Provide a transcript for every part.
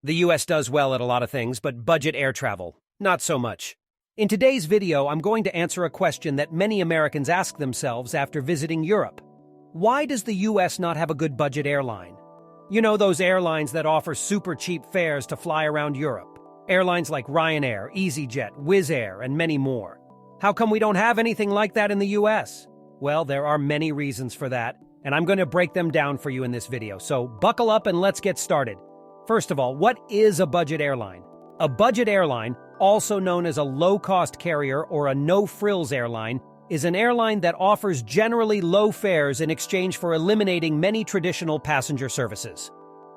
The US does well at a lot of things, but budget air travel, not so much. In today's video, I'm going to answer a question that many Americans ask themselves after visiting Europe. Why does the US not have a good budget airline? You know, those airlines that offer super cheap fares to fly around Europe. Airlines like Ryanair, EasyJet, Wizz Air, and many more. How come we don't have anything like that in the US? Well, there are many reasons for that, and I'm going to break them down for you in this video, so buckle up and let's get started. First of all, what is a budget airline? A budget airline, also known as a low-cost carrier or a no-frills airline, is an airline that offers generally low fares in exchange for eliminating many traditional passenger services.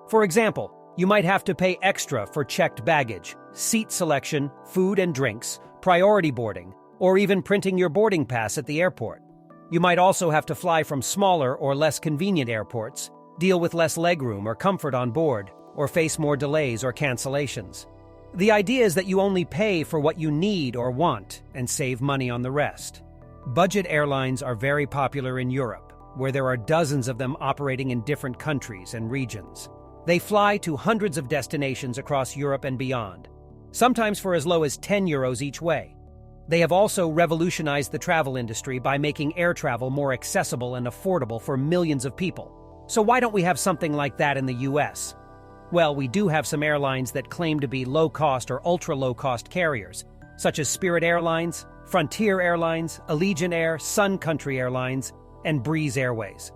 For example, you might have to pay extra for checked baggage, seat selection, food and drinks, priority boarding, or even printing your boarding pass at the airport. You might also have to fly from smaller or less convenient airports, deal with less legroom or comfort on board, or face more delays or cancellations. The idea is that you only pay for what you need or want and save money on the rest. Budget airlines are very popular in Europe, where there are dozens of them operating in different countries and regions. They fly to hundreds of destinations across Europe and beyond, sometimes for as low as €10 each way. They have also revolutionized the travel industry by making air travel more accessible and affordable for millions of people. So why don't we have something like that in the US? Well, we do have some airlines that claim to be low-cost or ultra-low-cost carriers, such as Spirit Airlines, Frontier Airlines, Allegiant Air, Sun Country Airlines, and Breeze Airways.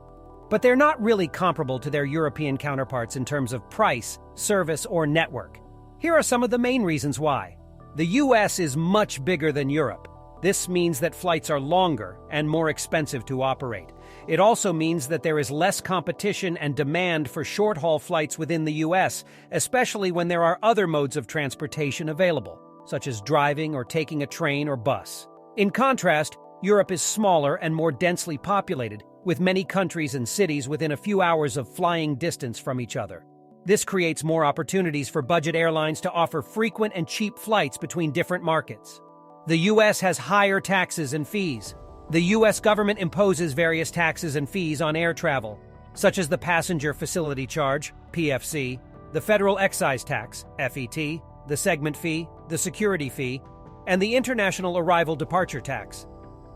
But they're not really comparable to their European counterparts in terms of price, service, or network. Here are some of the main reasons why. The US is much bigger than Europe. This means that flights are longer and more expensive to operate. It also means that there is less competition and demand for short-haul flights within the US, especially when there are other modes of transportation available, such as driving or taking a train or bus. In contrast, Europe is smaller and more densely populated, with many countries and cities within a few hours of flying distance from each other. This creates more opportunities for budget airlines to offer frequent and cheap flights between different markets. The US has higher taxes and fees. The US government imposes various taxes and fees on air travel, such as the Passenger Facility Charge, PFC, the Federal Excise Tax, FET, the Segment Fee, the Security Fee, and the International Arrival Departure Tax.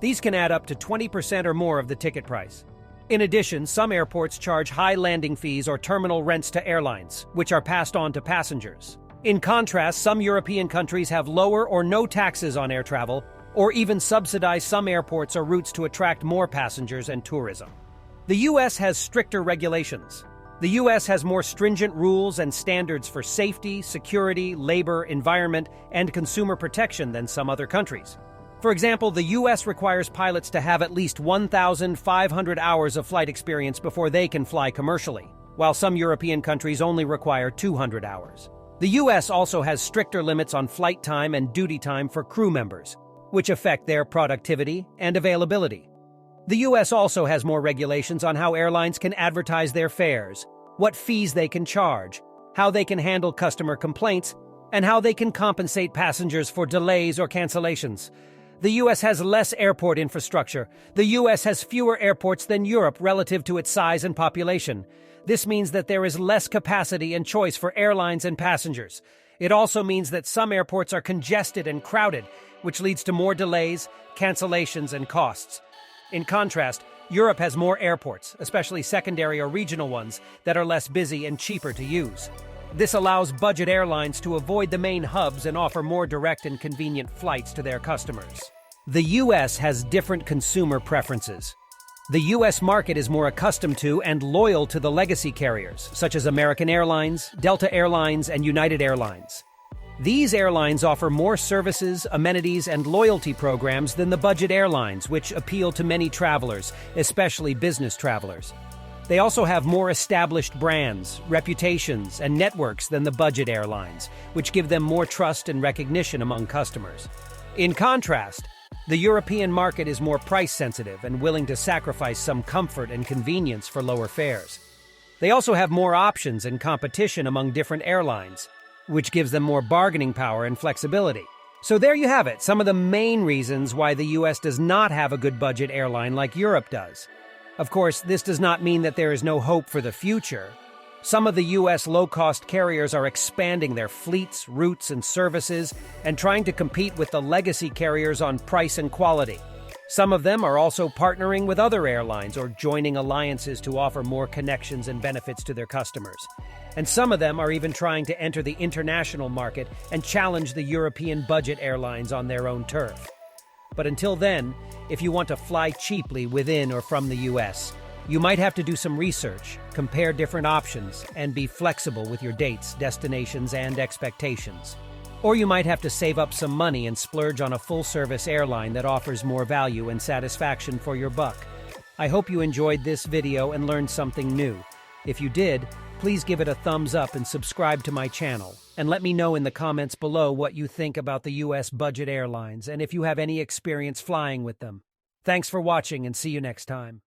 These can add up to 20% or more of the ticket price. In addition, some airports charge high landing fees or terminal rents to airlines, which are passed on to passengers. In contrast, some European countries have lower or no taxes on air travel, or even subsidize some airports or routes to attract more passengers and tourism. The US has stricter regulations. The US has more stringent rules and standards for safety, security, labor, environment, and consumer protection than some other countries. For example, the US requires pilots to have at least 1,500 hours of flight experience before they can fly commercially, while some European countries only require 200 hours. The US also has stricter limits on flight time and duty time for crew members, which affect their productivity and availability. The US also has more regulations on how airlines can advertise their fares, what fees they can charge, how they can handle customer complaints, and how they can compensate passengers for delays or cancellations. The US has less airport infrastructure. The US has fewer airports than Europe relative to its size and population. This means that there is less capacity and choice for airlines and passengers. It also means that some airports are congested and crowded, which leads to more delays, cancellations, and costs. In contrast, Europe has more airports, especially secondary or regional ones, that are less busy and cheaper to use. This allows budget airlines to avoid the main hubs and offer more direct and convenient flights to their customers. The US has different consumer preferences. The US market is more accustomed to and loyal to the legacy carriers, such as American Airlines, Delta Airlines, and United Airlines. These airlines offer more services, amenities, and loyalty programs than the budget airlines, which appeal to many travelers, especially business travelers. They also have more established brands, reputations, and networks than the budget airlines, which give them more trust and recognition among customers. In contrast, the European market is more price-sensitive and willing to sacrifice some comfort and convenience for lower fares. They also have more options and competition among different airlines, which gives them more bargaining power and flexibility. So there you have it, some of the main reasons why the US does not have a good budget airline like Europe does. Of course, this does not mean that there is no hope for the future. Some of the U.S. low-cost carriers are expanding their fleets, routes, and services and trying to compete with the legacy carriers on price and quality. Some of them are also partnering with other airlines or joining alliances to offer more connections and benefits to their customers. And some of them are even trying to enter the international market and challenge the European budget airlines on their own turf. But until then, if you want to fly cheaply within or from the U.S., you might have to do some research, compare different options, and be flexible with your dates, destinations, and expectations. Or you might have to save up some money and splurge on a full-service airline that offers more value and satisfaction for your buck. I hope you enjoyed this video and learned something new. If you did, please give it a thumbs up and subscribe to my channel. And let me know in the comments below what you think about the U.S. budget airlines and if you have any experience flying with them. Thanks for watching and see you next time.